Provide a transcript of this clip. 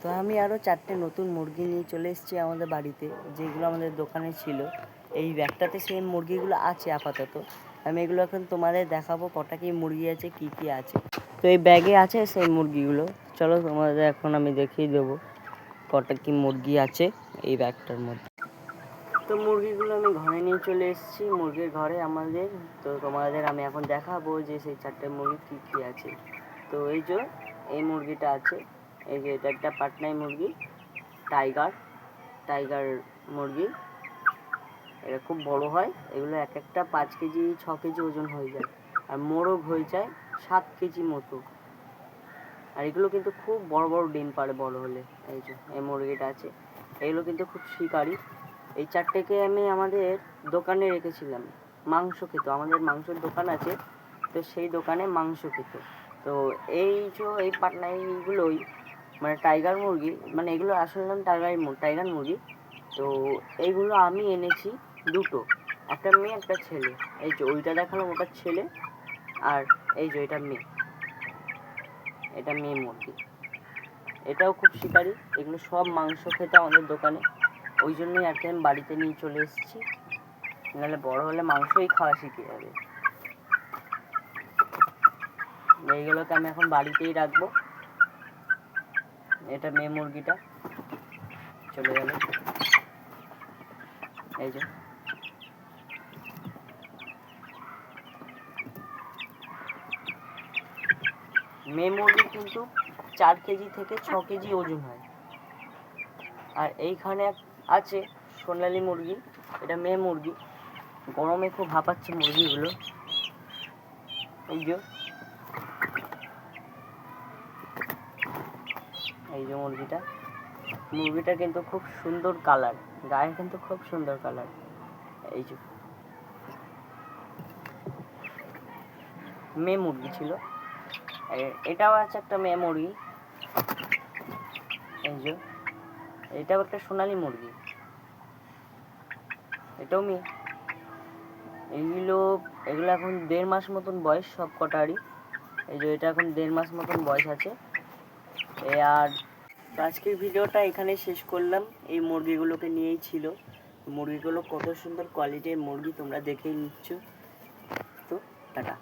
তো আমি আরও 4টে নতুন মুরগি নিয়ে চলে এসেছি আমাদের বাড়িতে, যেগুলো আমাদের দোকানে ছিল। এই ব্যাগটাতে সেই মুরগিগুলো আছে আপাতত। আমি এগুলো এখন তোমাদের দেখাবো কটা কি মুরগি আছে, কি কি আছে। তো এই ব্যাগে আছে সেই মুরগিগুলো। চলো তোমাদের এখন আমি দেখিয়ে দেবো কটা কি মুরগি আছে এই ব্যাগটার মধ্যে। তো মুরগিগুলো আমি ঘরে নিয়ে চলে এসেছি, মুরগির ঘরে আমাদের। তো তোমাদের আমি এখন দেখাবো যে সেই 4টে মুরগি কি কি আছে। তো এই যে এই মুরগিটা আছে, এই যে এটা একটা পাটনাই মুরগি, টাইগার মুরগি। এটা খুব বড় হয়, এগুলো এক একটা 5 কেজি 6 কেজি ওজন হয়ে যায়, আর মোরগ হয়ে যায় 7 কেজি মতো। আর এগুলো কিন্তু খুব বড় বড় ডিম পাড়ে বড় হলে। এই যে এই মুরগিটা আছে, এগুলো কিন্তু খুব শিকারি। এই 4টেকে আমি আমাদের দোকানে রেখেছিলাম, মাংস খেত। আমাদের মাংসের দোকান আছে, তো সেই দোকানে মাংস খেত। তো এই যে এই পাটনাইগুলোই মানে টাইগার মুরগি, মানে এগুলো আসলে নাম টাইগার মুরগি। তো এইগুলো আমি এনেছি দুটো, একটা মেয়ে একটা ছেলে। এই যে ওইটা দেখালাম ওটা ছেলে, আর এই যে এটা মেয়ে, এটা মেয়ে মুরগি। এটাও খুব শিকারি, এগুলো সব মাংস খেতে আমাদের দোকানে। ওই জন্যই আর কি আমি বাড়িতে নিয়ে চলে এসেছি, নাহলে বড় হলে মাংসই খাওয়া শিখে যাবে। এইগুলোকে আমি এখন বাড়িতেই রাখবো। এটা মেয়ে মুরগিটা চলে গেল। এই যে মেয়ে মুরগি কিন্তু 4 কেজি থেকে 6 কেজি ওজন হয়। আর এইখানে আছে সোনালি মুরগি, এটা মেয়ে মুরগি। গরমে খুব হাঁপাচ্ছে মুরগিগুলো। এই যে মুরগিটা কিন্তু খুব সুন্দর কালার, গায়ে কিন্তু খুব সুন্দর কালার। এই যে মেয়ে মুরগি ছিল, এটাও আছে একটা মেয়ে মুরগি। এই যে এটাও একটা সোনালি মুরগি, এটাও মেয়ে। এগুলো এখন 1.5 মাস মতন বয়স সব কটারই। এই যে এটা এখন 1.5 মাস মতন বয়স আছে। আর আজকের ভিডিওটা এখানে শেষ করলাম, এই মুরগিগুলোকে নিয়েই ছিল। মুরগিগুলো কত সুন্দর কোয়ালিটির মুরগি তোমরা দেখেই নিচ্ছ। তো টাটা।